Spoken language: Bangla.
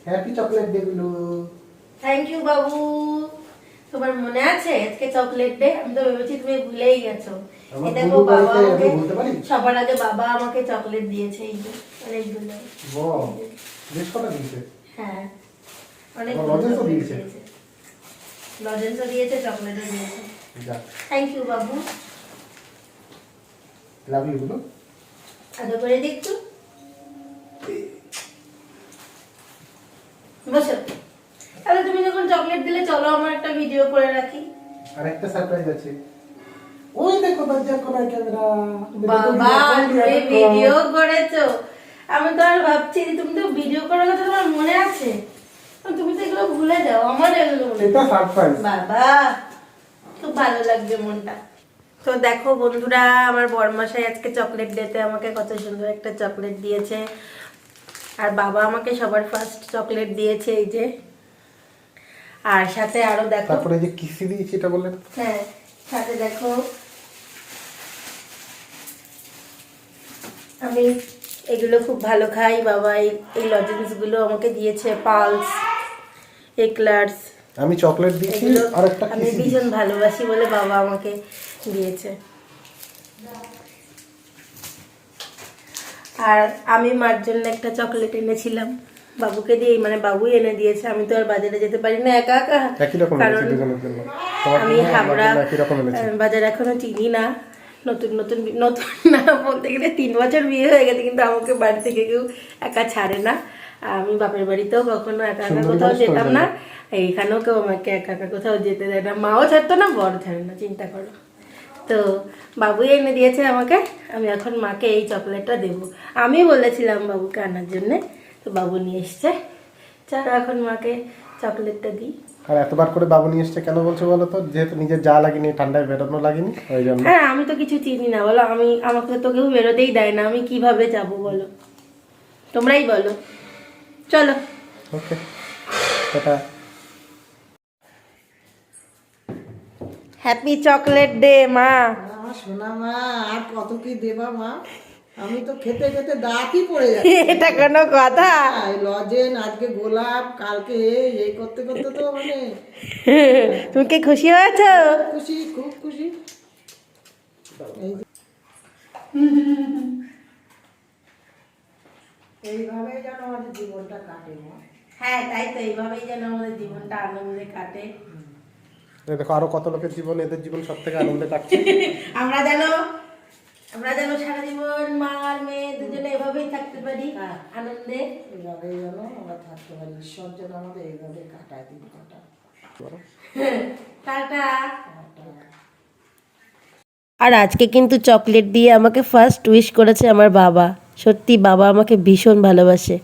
হ্যাপি চকলেট ডে গুলো। থ্যাংক ইউ বাবু। তোমার মনে আছে আজকে চকলেট ডে? আমি তো ভেবেছি তুমি ভুলেই গেছো। এই দেখো বাবা আমাকে সবার আগে বাবা আমাকে চকলেট দিয়েছে, এই যে অনেকগুলো। বাহ, বেশ কটা দিয়েছে। হ্যাঁ, অনেক লজেন্সও দিয়েছে। লজেন্সও দিয়েছে, চকলেটও দিয়েছে। যাক, thank you Babu. Love you গুলো। আদর করে দেখতো। বসো। তাহলে তুমি যখন চকলেট দিলে চলো আমার একটা ভিডিও করে রাখি। আর একটা সারপ্রাইজ আছে। ওই দেখো দরজার কোনায় ক্যামেরা। বাবা, তুমি ভিডিও করেছো? আমি তো আর ভাবছি তুমি তো ভিডিও করার কথা তোমার মনে আছে। তুমি তো এগুলো ভুলে যাও, আমার এগুলো মনে এটা সারপ্রাইজ। বাবা, খুব ভালো লাগছে মনটা। তো দেখো বন্ধুরা, আমার বড়মশাই আজকে চকলেট ডেতে আমাকে কত সুন্দর একটা চকলেট দিয়েছে। আর বাবা আমাকে সবার ফার্স্ট চকলেট দিয়েছে, এই যে। আর সাথে আরো দেখো, তারপরে যে কিসি দিয়েছি এটা বললেন। হ্যাঁ, সাথে দেখো আমি এগুলো খুব ভালো খাই। বাবা এই লজেন্স গুলো আমাকে দিয়েছে, পালস, এক্লার্স। আমি চকলেট দিয়েছি আর একটা আমি কিসি ভীষণ ভালোবাসি বলে বাবা আমাকে দিয়েছে। আর আমি মার জন্য একটা চকলেট এনেছিলাম, বাবুকে দিয়ে, মানে বাবুই এনে দিয়েছে। আমি তো আর বাজারে যেতে পারি না একা একা, কারণ আমি হাবড়া বাজার এখনো চিনি না। নতুন নতুন নতুন না বলতে গেলে 3 বছর বিয়ে হয়ে গেছে, কিন্তু আমাকে বাড়ি থেকে কেউ একা ছাড়ে না। আমি বাপের বাড়িতেও কখনো একা একা কোথাও যেতাম না, এইখানেও কেউ আমাকে একা একা কোথাও যেতে দেয় না। মাও ছাড়তো না, বড় ছাড়ে না, চিন্তা করো। তো বাবুই এনে দিয়েছে আমাকে। আমি এখন মাকে এই চকলেটটা দেবো। আমি বলেছিলাম বাবুকে আনার জন্যে, তো বাবু নিয়ে এসছে। চলো এখন মাকে চকলেটটা দিই। আর এতবার করে বাবু নিয়ে এসছে কেন বলছো বলো তো? যেহেতু নিজের যা লাগেনি, ঠান্ডায় বেরোনো লাগেনি, ওই জন্য। হ্যাঁ, আমি তো কিছু চিনি না বলো, আমাকে তো কেউ বেরোতেই দেয় না, আমি কিভাবে যাবো বলো? তোমরাই বলো। চলো, ওকে, টাটা। হ্যাপি চকলেট ডে মা। শোনা মা, আর কত কি দেবা মা? আমি তো খেতে খেতে দাঁতই পড়ে যাচ্ছে। এটা কোনো কথা? লজেন, আজকে গোলাপ, কালকে এই করতে করতে তো মানে তুমি কি খুশি হয়েছো? খুশি, খুব খুশি। এইভাবেই যেন আমাদের জীবনটা কাটে মা। হ্যাঁ, তাই তো, এইভাবেই যেন আমাদের জীবনটা আনন্দে কাটে। দেখো আরো কত লোকের জীবন, এদের জীবন সব থেকে আনন্দে কাটছে। আমরা যেন সারা জীবন মা আর মেয়ে দুজনে এভাবেই থাকতে পারি আনন্দে। এইভাবেই যেন আমরা থাকতে পারি। ঈশ্বর যেন আমাদের এইভাবে কাটায়, দিন কাটায়। টাটা। আর আজকে কিন্তু চকলেট দিয়ে আমাকে ফার্স্ট উইশ করেছে আমার বাবা। সত্যি বাবা আমাকে ভীষণ ভালোবাসে।